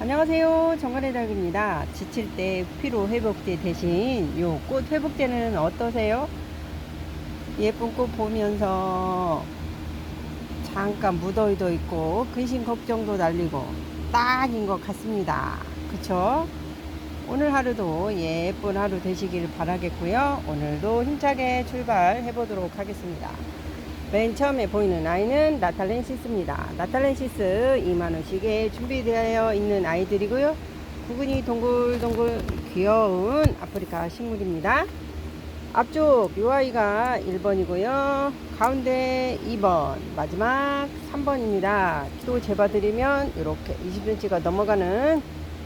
안녕하세요. 정관의 닭입니다. 지칠 때 피로 회복제 대신 요 꽃 회복제는 어떠세요? 예쁜 꽃 보면서 잠깐 무더위도 있고 근심 걱정도 날리고 딱인 것 같습니다. 그쵸? 오늘 하루도 예쁜 하루 되시길 바라겠고요. 오늘도 힘차게 출발해 보도록 하겠습니다. 맨 처음에 보이는 아이는 나탈렌시스입니다. 나탈렌시스 2만원씩에 준비되어 있는 아이들이고요. 구근이 동글동글 귀여운 아프리카 식물입니다. 앞쪽 이 아이가 1번이고요. 가운데 2번, 마지막 3번입니다. 또 재봐드리면 이렇게 20cm가 넘어가는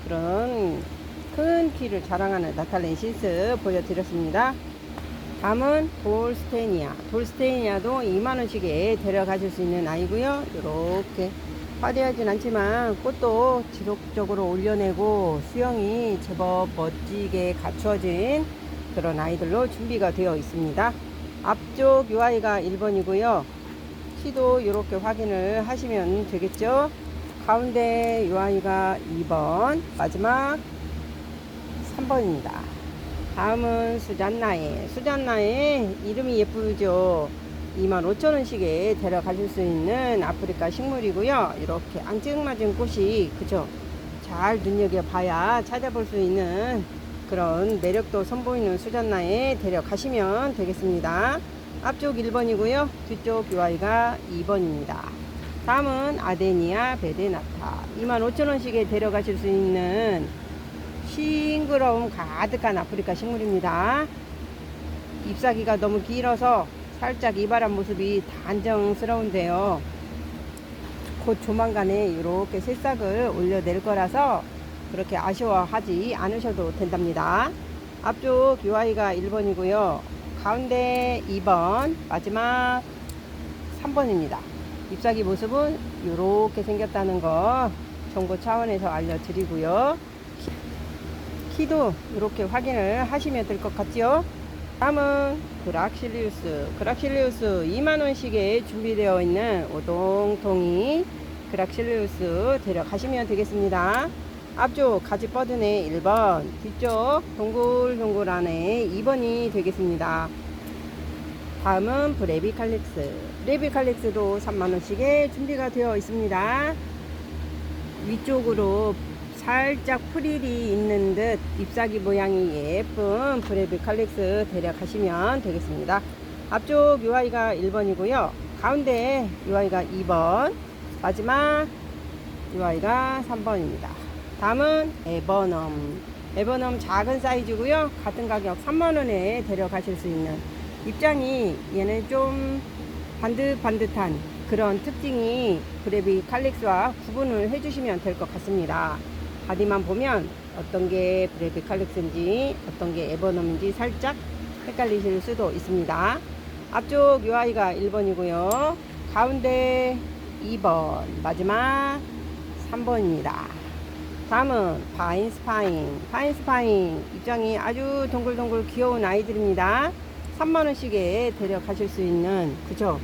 그런 큰 키를 자랑하는 나탈렌시스 보여드렸습니다. 다음은 돌스테이니아. 돌스테이니아도 2만원씩에 데려가실 수 있는 아이고요. 이렇게 화려하진 않지만 꽃도 지속적으로 올려내고 수영이 제법 멋지게 갖추어진 그런 아이들로 준비가 되어 있습니다. 앞쪽 이 아이가 1번이고요. 키도 이렇게 확인을 하시면 되겠죠. 가운데 이 아이가 2번, 마지막 3번입니다. 다음은 수잔나에. 수잔나에 이름이 예쁘죠. 25,000원씩에 데려가실 수 있는 아프리카 식물이고요. 이렇게 앙증맞은 꽃이 그죠? 잘 눈여겨봐야 찾아볼 수 있는 그런 매력도 선보이는 수잔나에 데려가시면 되겠습니다. 앞쪽 1번이고요. 뒤쪽 UI가 2번입니다. 다음은 아데니아 베데나타. 25,000원씩에 데려가실 수 있는 싱그러움 가득한 아프리카 식물입니다. 잎사귀가 너무 길어서 살짝 이발한 모습이 단정스러운데요. 곧 조만간에 이렇게 새싹을 올려낼 거라서 그렇게 아쉬워하지 않으셔도 된답니다. 앞쪽 이 아이가 1번이고요. 가운데 2번, 마지막 3번입니다. 잎사귀 모습은 이렇게 생겼다는 거 정보 차원에서 알려드리고요. 키도 이렇게 확인을 하시면 될 것 같죠. 다음은 그락실리우스. 그락실리우스 2만원씩에 준비되어 있는 오동통이 그락실리우스 데려가시면 되겠습니다. 앞쪽 가지 뻗은 애 1번, 뒤쪽 동글동글한 애 2번이 되겠습니다. 다음은 브레비칼렉스. 브레비칼렉스도 3만원씩에 준비가 되어 있습니다. 위쪽으로 살짝 프릴이 있는 듯 잎사귀 모양이 예쁜 브레비칼렉스 데려가시면 되겠습니다. 앞쪽 이 아이가 1번이고요. 가운데 이 아이가 2번, 마지막 이 아이가 3번입니다. 다음은 에버넘. 에버넘 작은 사이즈고요. 같은 가격 3만원에 데려가실 수 있는 입장이 얘는 좀 반듯반듯한 그런 특징이 브레비칼렉스와 구분을 해주시면 될 것 같습니다. 바디만 보면 어떤 게 브레비칼렉스인지 어떤 게 에버넘인지 살짝 헷갈리실 수도 있습니다. 앞쪽 이 아이가 1번이고요. 가운데 2번, 마지막 3번입니다. 다음은 파인스파인. 파인스파인 입장이 아주 동글동글 귀여운 아이들입니다. 3만원씩에 데려가실 수 있는 그죠?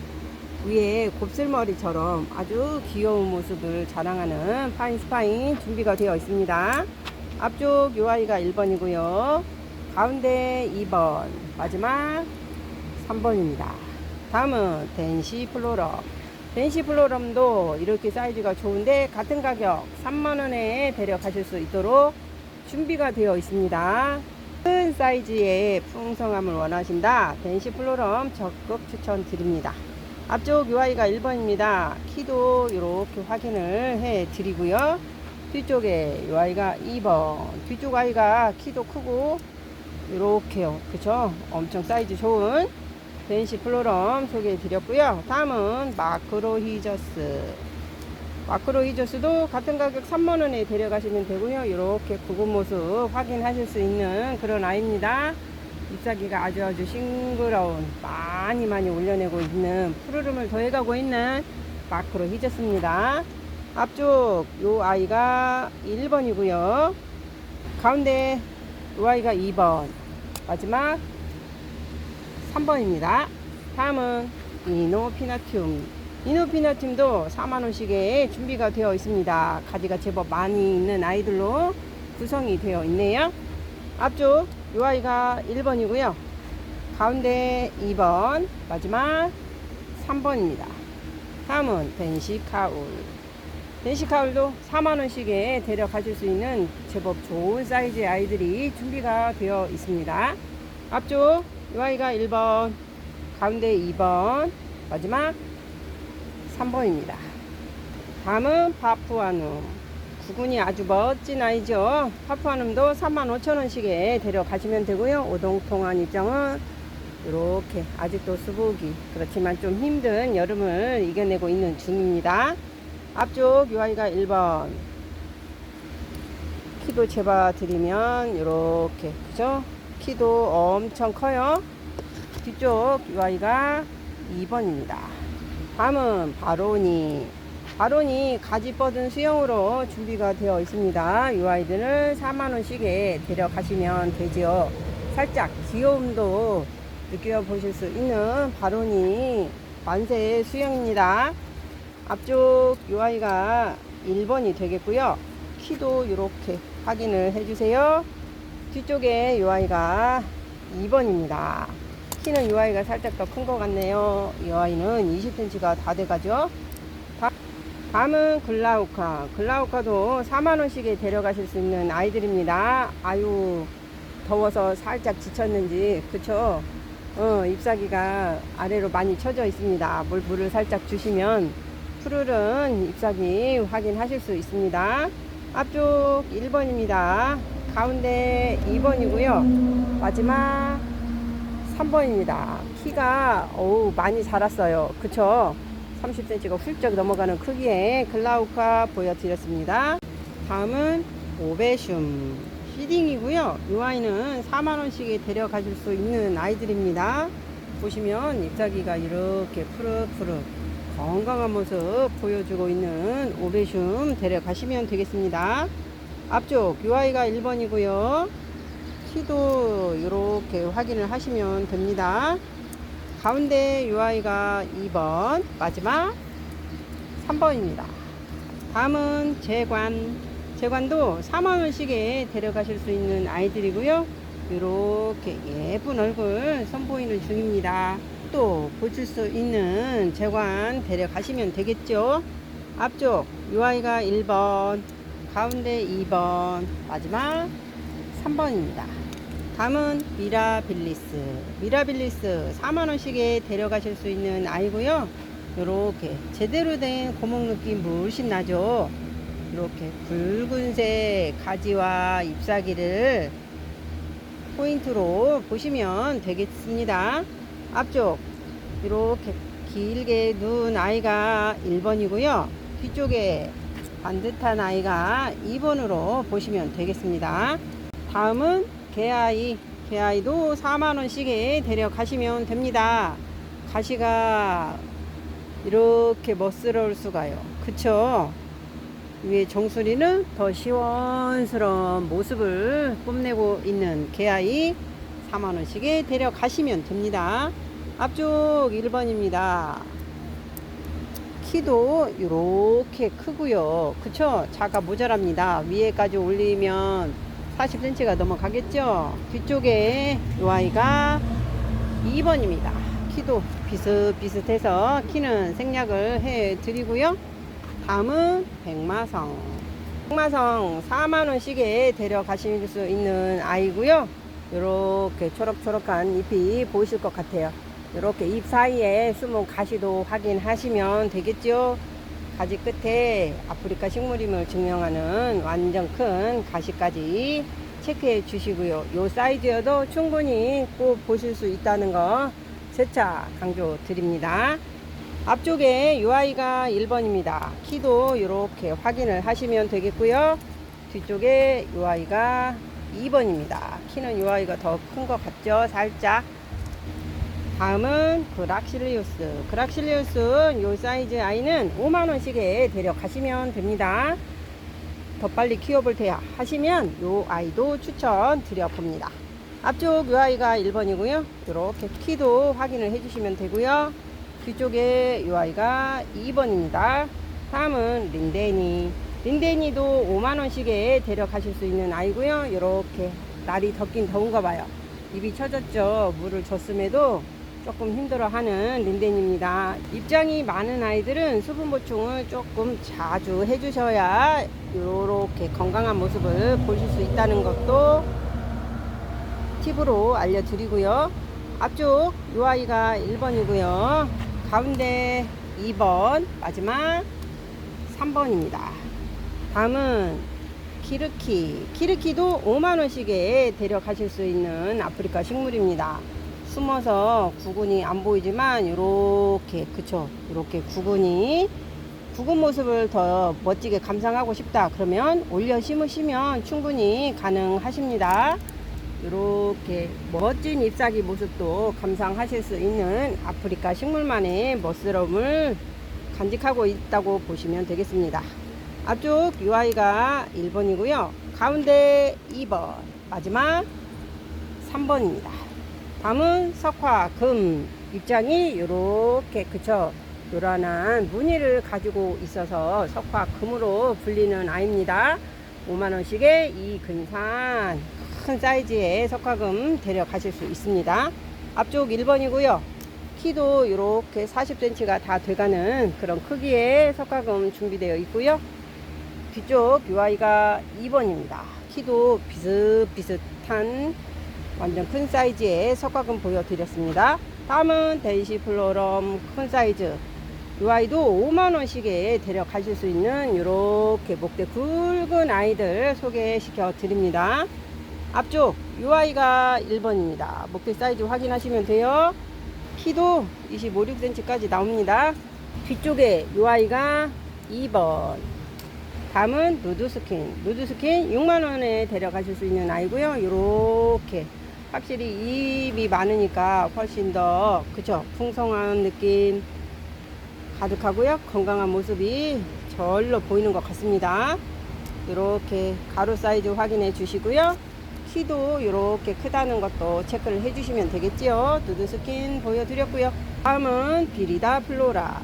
위에 곱슬머리처럼 아주 귀여운 모습을 자랑하는 파인스파인 준비가 되어 있습니다. 앞쪽 이 아이가 1번이고요. 가운데 2번, 마지막 3번입니다. 다음은 댄시플로럼. 댄시플로럼도 이렇게 사이즈가 좋은데 같은 가격 3만원에 데려가실 수 있도록 준비가 되어 있습니다. 큰 사이즈의 풍성함을 원하신다. 댄시플로럼 적극 추천드립니다. 앞쪽 이 아이가 1번입니다. 키도 이렇게 확인을 해 드리고요. 뒤쪽에 이 아이가 2번. 뒤쪽 아이가 키도 크고 이렇게요. 그쵸? 엄청 사이즈 좋은 댄시플로럼 소개해 드렸고요. 다음은 마크로히저스. 마크로히저스도 같은 가격 3만원에 데려가시면 되고요. 이렇게 굵은 모습 확인하실 수 있는 그런 아이입니다. 잎사귀가 아주 싱그러운 많이 올려내고 있는 푸르름을 더해가고 있는 마크로히저스입니다. 앞쪽 요 아이가 1번이고요. 가운데 요 아이가 2번, 마지막 3번입니다. 다음은 이노피나툼. 이노피너 팀도 4만원씩에 준비가 되어 있습니다. 가지가 제법 많이 있는 아이들로 구성이 되어 있네요. 앞쪽 이 아이가 1번이고요. 가운데 2번, 마지막 3번입니다. 다음은 벤시카울. 벤시카울도 4만원씩에 데려가실 수 있는 제법 좋은 사이즈의 아이들이 준비가 되어 있습니다. 앞쪽 이 아이가 1번, 가운데 2번, 마지막 3번입니다. 다음은 파푸아눔. 구근이 아주 멋진 아이죠. 파푸아눔도 35,000원씩에 데려가시면 되고요. 오동통한 입장은 이렇게 아직도 수북이 그렇지만 좀 힘든 여름을 이겨내고 있는 중입니다. 앞쪽 이 아이가 1번. 키도 재봐 드리면 이렇게 그죠? 키도 엄청 커요. 뒤쪽 이 아이가 2번입니다. 다음은 바로니. 바로니 가지 뻗은 수영으로 준비가 되어 있습니다. 이 아이들은 4만원씩에 데려가시면 되죠. 살짝 귀여움도 느껴보실 수 있는 바로니 만세 수영입니다. 앞쪽 이 아이가 1번이 되겠고요. 키도 이렇게 확인을 해주세요. 뒤쪽에 이 아이가 2번입니다. 키는 이 아이가 살짝 더 큰 것 같네요. 이 아이는 20cm가 다 돼가죠. 다음은 글라우카. 글라우카도 4만원씩에 데려가실 수 있는 아이들입니다. 아유, 더워서 살짝 지쳤는지 그쵸? 잎사귀가 아래로 많이 쳐져 있습니다. 물을 살짝 주시면 푸르른 잎사귀 확인하실 수 있습니다. 앞쪽 1번입니다. 가운데 2번이고요. 마지막 3번입니다. 키가 많이 자랐어요. 그쵸? 30cm가 훌쩍 넘어가는 크기의 글라우카 보여드렸습니다. 다음은 오베슘 시딩이고요. 이 아이는 4만원씩에 데려가실 수 있는 아이들입니다. 보시면 잎사귀가 이렇게 푸릇푸릇 건강한 모습 보여주고 있는 오베슘 데려가시면 되겠습니다. 앞쪽 이 아이가 1번이고요. 키도 이렇게 확인을 하시면 됩니다. 가운데 이 아이가 2번, 마지막 3번입니다. 다음은 재관. 재관도 4만원씩에 데려가실 수 있는 아이들이고요. 이렇게 예쁜 얼굴 선보이는 중입니다. 또 보실 수 있는 재관 데려가시면 되겠죠. 앞쪽 이 아이가 1번, 가운데 2번, 마지막 3번입니다. 다음은 미라빌리스. 미라빌리스 4만원씩에 데려가실 수 있는 아이고요. 이렇게 제대로 된 고목 느낌 물씬 나죠. 이렇게 붉은색 가지와 잎사귀를 포인트로 보시면 되겠습니다. 앞쪽 이렇게 길게 누운 아이가 1번이고요. 뒤쪽에 반듯한 아이가 2번으로 보시면 되겠습니다. 다음은 개아이. 개아이도 4만원씩에 데려가시면 됩니다. 가시가 이렇게 멋스러울 수가요. 그쵸? 위에 정수리는 더 시원스러운 모습을 뽐내고 있는 개아이 4만원씩에 데려가시면 됩니다. 앞쪽 1번입니다. 키도 이렇게 크고요. 그쵸? 자가 모자랍니다. 위에까지 올리면 40cm가 넘어가겠죠. 뒤쪽에 이 아이가 2번입니다. 키도 비슷비슷해서 키는 생략을 해 드리고요. 다음은 백마성. 백마성 4만원씩에 데려가실 수 있는 아이고요. 이렇게 초록초록한 잎이 보이실 것 같아요. 이렇게 잎 사이에 숨은 가시도 확인하시면 되겠죠. 가지 끝에 아프리카 식물임을 증명하는 완전 큰 가시까지 체크해 주시고요. 이 사이즈여도 충분히 꼭 보실 수 있다는 거 재차 강조 드립니다. 앞쪽에 이 아이가 1번입니다. 키도 이렇게 확인을 하시면 되겠고요. 뒤쪽에 이 아이가 2번입니다. 키는 이 아이가 더 큰 것 같죠? 살짝. 다음은 그락실리우스. 그락실리우스 요 사이즈 아이는 5만원씩에 데려가시면 됩니다. 더 빨리 키워볼 테야 하시면 요 아이도 추천 드려봅니다. 앞쪽 요 아이가 1번이고요. 이렇게 키도 확인을 해주시면 되고요. 뒤쪽에 이 아이가 2번입니다. 다음은 린데니. 린데니도 5만원씩에 데려가실 수 있는 아이고요. 이렇게 날이 덥긴 더운가 봐요. 입이 처졌죠. 물을 줬음에도 조금 힘들어하는 린덴입니다. 입장이 많은 아이들은 수분 보충을 조금 자주 해주셔야 이렇게 건강한 모습을 보실 수 있다는 것도 팁으로 알려드리고요. 앞쪽 이 아이가 1번이고요. 가운데 2번, 마지막 3번입니다. 다음은 키르키. 키르키도 5만원씩에 데려가실 수 있는 아프리카 식물입니다. 숨어서 구근이 안 보이지만 이렇게 그쵸, 이렇게 구근 모습을 더 멋지게 감상하고 싶다 그러면 올려 심으시면 충분히 가능하십니다. 이렇게 멋진 잎사귀 모습도 감상하실 수 있는 아프리카 식물만의 멋스러움을 간직하고 있다고 보시면 되겠습니다. 앞쪽 이 아이가 1번이고요. 가운데 2번, 마지막 3번입니다. 다음은 석화금. 입장이 이렇게 그쵸, 요란한 무늬를 가지고 있어서 석화금으로 불리는 아이입니다. 5만원씩에 이 근산 큰 사이즈의 석화금 데려가실 수 있습니다. 앞쪽 1번이고요. 키도 이렇게 40cm가 다 돼가는 그런 크기의 석화금 준비되어 있고요. 뒤쪽 이 아이가 2번입니다. 키도 비슷비슷한 완전 큰 사이즈의 석화금 보여드렸습니다. 다음은 데이시플로럼 큰 사이즈. 이 아이도 5만원씩에 데려가실 수 있는 이렇게 목대 굵은 아이들 소개시켜 드립니다. 앞쪽 이 아이가 1번입니다. 목대 사이즈 확인하시면 돼요. 키도 25, 6cm까지 나옵니다. 뒤쪽에 이 아이가 2번. 다음은 누드스킨. 누드스킨 6만원에 데려가실 수 있는 아이고요. 이렇게 확실히 잎이 많으니까 훨씬 더 그쵸, 풍성한 느낌 가득하고요. 건강한 모습이 절로 보이는 것 같습니다. 이렇게 가로 사이즈 확인해 주시고요. 키도 이렇게 크다는 것도 체크를 해 주시면 되겠지요. 누드스킨 보여드렸고요. 다음은 비리다 플로라.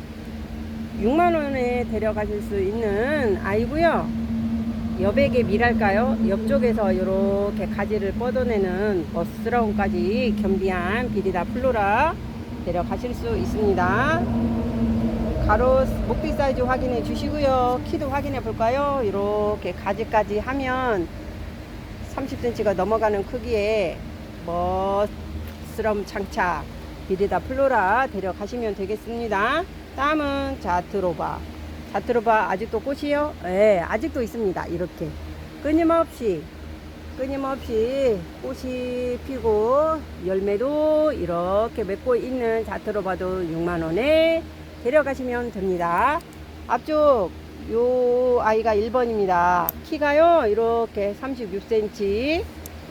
6만원에 데려가실 수 있는 아이고요. 여백의 밀랄까요? 옆쪽에서 이렇게 가지를 뻗어내는 멋스러움까지 겸비한 비리다 플로라 데려가실 수 있습니다. 가로 목대 사이즈 확인해 주시고요. 키도 확인해 볼까요? 이렇게 가지까지 하면 30cm가 넘어가는 크기의 멋스러움 장착 비리다 플로라 데려가시면 되겠습니다. 다음은 자트로바. 자트로바 아직도 꽃이요? 네, 아직도 있습니다. 이렇게 끊임없이 꽃이 피고 열매도 이렇게 맺고 있는 자트로바도 6만원에 데려가시면 됩니다. 앞쪽 요 아이가 1번입니다. 키가요 이렇게 36cm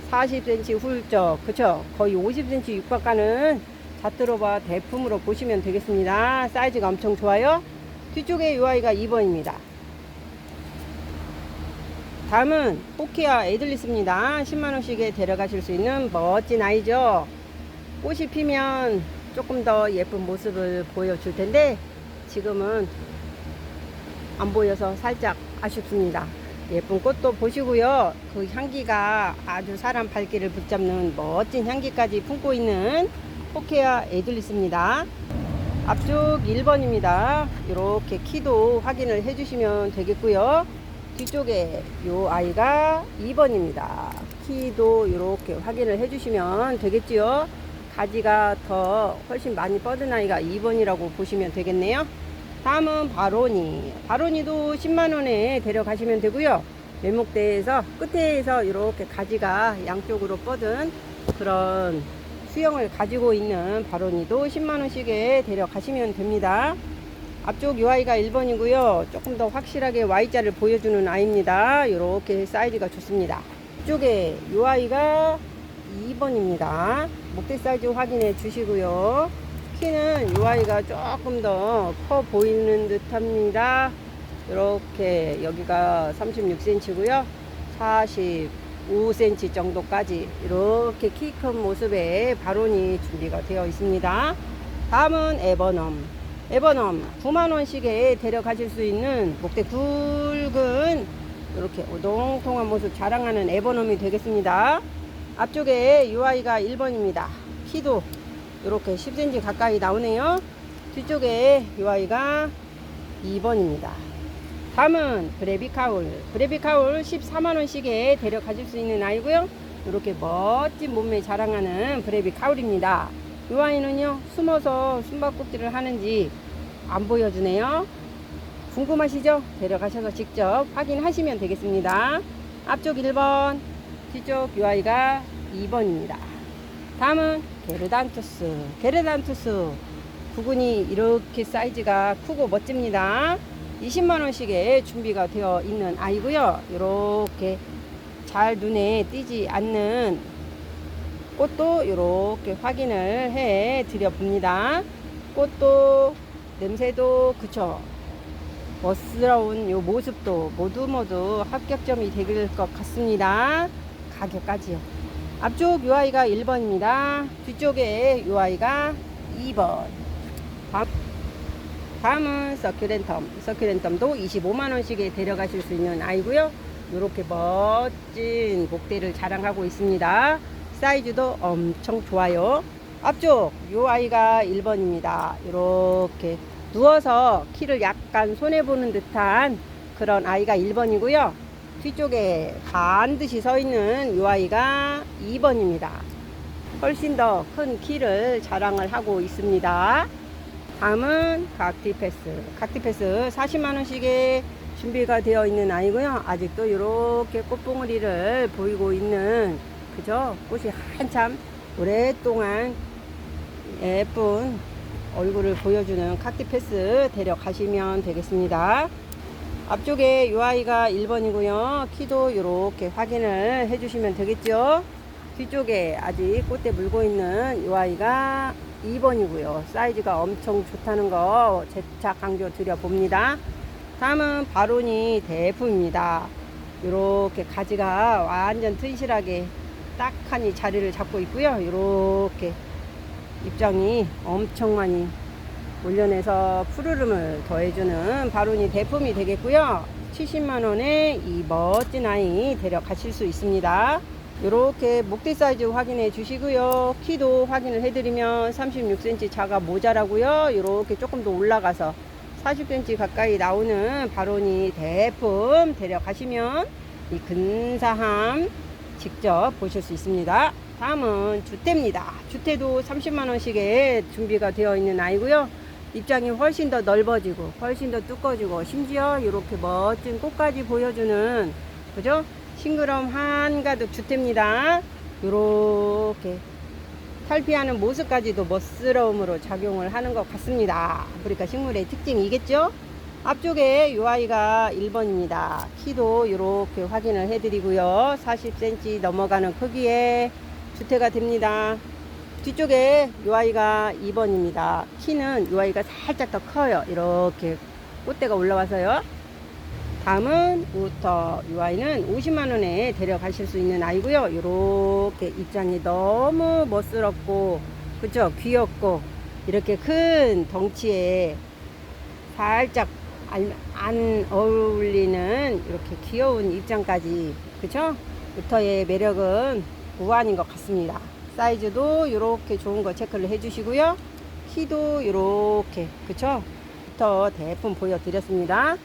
40cm 훌쩍 그쵸, 거의 50cm 육박가는 자트로바 대품으로 보시면 되겠습니다. 사이즈가 엄청 좋아요. 뒤쪽에 이 아이가 2번입니다. 다음은 포키아 에들리스입니다. 10만원씩에 데려가실 수 있는 멋진 아이죠. 꽃이 피면 조금 더 예쁜 모습을 보여줄 텐데 지금은 안 보여서 살짝 아쉽습니다. 예쁜 꽃도 보시고요. 그 향기가 아주 사람 발길을 붙잡는 멋진 향기까지 품고 있는 포키아 에들리스입니다. 앞쪽 1번입니다. 이렇게 키도 확인을 해주시면 되겠고요. 뒤쪽에 이 아이가 2번입니다. 키도 이렇게 확인을 해주시면 되겠지요. 가지가 더 훨씬 많이 뻗은 아이가 2번이라고 보시면 되겠네요. 다음은 바로니. 바로니도 10만원에 데려가시면 되고요. 매목대에서 끝에서 이렇게 가지가 양쪽으로 뻗은 그런 수영을 가지고 있는 바로니도 10만원씩에 데려가시면 됩니다. 앞쪽 이 아이가 1번이고요. 조금 더 확실하게 Y자를 보여주는 아이입니다. 이렇게 사이즈가 좋습니다. 이쪽에 이 아이가 2번입니다. 목대 사이즈 확인해 주시고요. 키는 이 아이가 조금 더 커 보이는 듯 합니다. 이렇게 여기가 36cm고요. 45cm 정도까지 이렇게 키 큰 모습의 바론이 준비가 되어 있습니다. 다음은 에버넘. 에버넘 9만원씩에 데려가실 수 있는 목대 굵은 이렇게 오동통한 모습 자랑하는 에버넘이 되겠습니다. 앞쪽에 UI가 1번입니다. 키도 이렇게 10cm 가까이 나오네요. 뒤쪽에 UI가 2번입니다. 다음은 브레비카울. 브레비카울 14만원씩에 데려가실 수 있는 아이고요. 이렇게 멋진 몸매 자랑하는 브레비카울입니다. 이 아이는요, 숨어서 숨바꼭질을 하는지 안 보여주네요. 궁금하시죠? 데려가셔서 직접 확인하시면 되겠습니다. 앞쪽 1번, 뒤쪽 UI가 2번입니다. 다음은 게르단투스. 게르단투스 부근이 이렇게 사이즈가 크고 멋집니다. 20만원씩에 준비가 되어 있는 아이고요. 이렇게 잘 눈에 띄지 않는 꽃도 이렇게 확인을 해 드려 봅니다. 꽃도 냄새도 그쵸, 멋스러운 요 모습도 모두 합격점이 될 것 같습니다. 가격까지요. 앞쪽 UI가 1번입니다. 뒤쪽에 UI가 2번. 다음은 서큘렌텀. 서큘렌텀도 25만원씩에 데려가실 수 있는 아이고요. 이렇게 멋진 목대를 자랑하고 있습니다. 사이즈도 엄청 좋아요. 앞쪽 UI가 1번입니다. 이렇게 누워서 키를 약간 손해보는 듯한 그런 아이가 1번이고요. 뒤쪽에 반드시 서 있는 UI가 2번입니다. 훨씬 더 큰 키를 자랑을 하고 있습니다. 다음은 각티패스. 각티패스 40만원씩에 준비가 되어 있는 아이고요. 아직도 이렇게 꽃봉오리를 보이고 있는, 그죠? 꽃이 한참 오랫동안 예쁜 얼굴을 보여주는 각티패스 데려가시면 되겠습니다. 앞쪽에 UI가 1번이고요. 키도 이렇게 확인을 해주시면 되겠죠. 뒤쪽에 아직 꽃대 물고 있는 UI가 2번이고요. 사이즈가 엄청 좋다는 거 재차 강조 드려 봅니다. 다음은 바로니 대품입니다. 이렇게 가지가 완전 튼실하게 딱하니 자리를 잡고 있고요. 이렇게 입장이 엄청 많이 올려내서 푸르름을 더해주는 바로니 대품이 되겠고요. 70만원에 이 멋진 아이 데려가실 수 있습니다. 이렇게 목대 사이즈 확인해 주시고요. 키도 확인을 해드리면 36cm 자가 모자라고요. 이렇게 조금 더 올라가서 40cm 가까이 나오는 바로니 대품 데려가시면 이 근사함 직접 보실 수 있습니다. 다음은 주태입니다. 주태도 30만원씩에 준비가 되어 있는 아이고요. 입장이 훨씬 더 넓어지고 훨씬 더 두꺼워지고 심지어 이렇게 멋진 꽃까지 보여주는, 그죠? 싱그러움 한가득 주태입니다. 이렇게 탈피하는 모습까지도 멋스러움으로 작용을 하는 것 같습니다. 아프리카 식물의 특징이겠죠? 앞쪽에 UI가 1번입니다. 키도 이렇게 확인을 해드리고요. 40cm 넘어가는 크기의 주태가 됩니다. 뒤쪽에 UI가 2번입니다. 키는 UI가 살짝 더 커요. 이렇게 꽃대가 올라와서요. 다음은 우터. UI는 50만원에 데려가실 수 있는 아이고요. 이렇게 입장이 너무 멋스럽고, 그쵸? 귀엽고, 이렇게 큰 덩치에 살짝 안 어울리는 이렇게 귀여운 입장까지, 그쵸? 우터의 매력은 무한인 것 같습니다. 사이즈도 이렇게 좋은 거 체크를 해 주시고요. 키도 이렇게, 그쵸? 우터 대품 보여드렸습니다.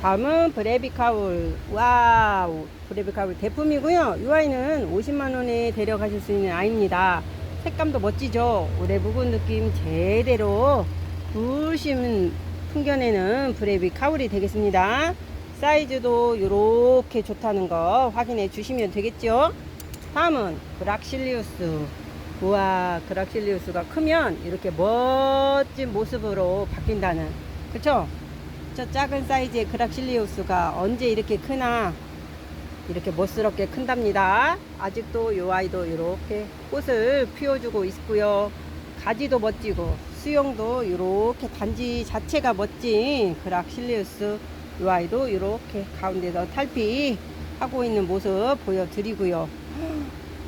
다음은 브레비카울. 와우, 브레비카울 대품이고요. 이 아이는 50만원에 데려가실 수 있는 아이입니다. 색감도 멋지죠? 오래 묵은 느낌 제대로 굴심 풍겨내는 브레비카울이 되겠습니다. 사이즈도 이렇게 좋다는 거 확인해 주시면 되겠죠. 다음은 그락실리우스. 우와, 그락실리우스가 크면 이렇게 멋진 모습으로 바뀐다는, 그쵸? 저 작은 사이즈의 그락실리우스가 언제 이렇게 크나, 이렇게 멋스럽게 큰답니다. 아직도 이 아이도 이렇게 꽃을 피워주고 있고요. 가지도 멋지고 수영도 이렇게 단지 자체가 멋진 그락실리우스. 이 아이도 이렇게 가운데서 탈피하고 있는 모습 보여드리고요.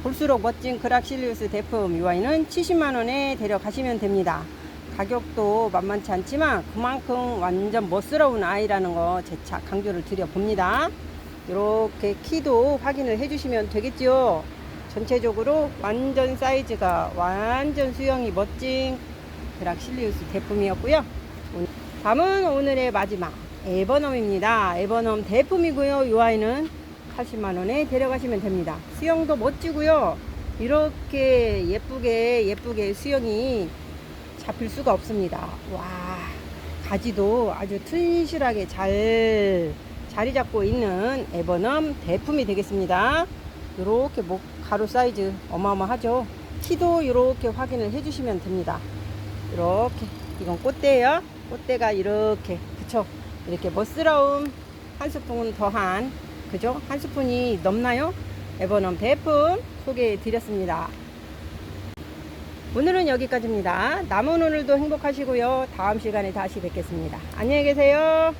볼수록 멋진 그락실리우스 대품. 이 아이는 70만원에 데려가시면 됩니다. 가격도 만만치 않지만 그만큼 완전 멋스러운 아이라는 거 재차 강조를 드려 봅니다. 이렇게 키도 확인을 해주시면 되겠죠. 전체적으로 완전 사이즈가 완전 수영이 멋진 그락실리우스 대품이었고요. 다음은 오늘의 마지막 에버넘입니다. 에버넘 대품이고요. 이 아이는 80만원에 데려가시면 됩니다. 수영도 멋지고요. 이렇게 예쁘게 수영이 잡힐 수가 없습니다. 와, 가지도 아주 튼실하게 잘 자리 잡고 있는 에버넘 대품이 되겠습니다. 이렇게 목 가로 사이즈 어마어마하죠. 키도 이렇게 확인을 해주시면 됩니다. 이렇게 이건 꽃대예요. 꽃대가 이렇게 그쵸? 이렇게 멋스러운 한 스푼 더한 그죠? 한 스푼이 넘나요? 에버넘 대품 소개해 드렸습니다. 오늘은 여기까지입니다. 남은 오늘도 행복하시고요. 다음 시간에 다시 뵙겠습니다. 안녕히 계세요.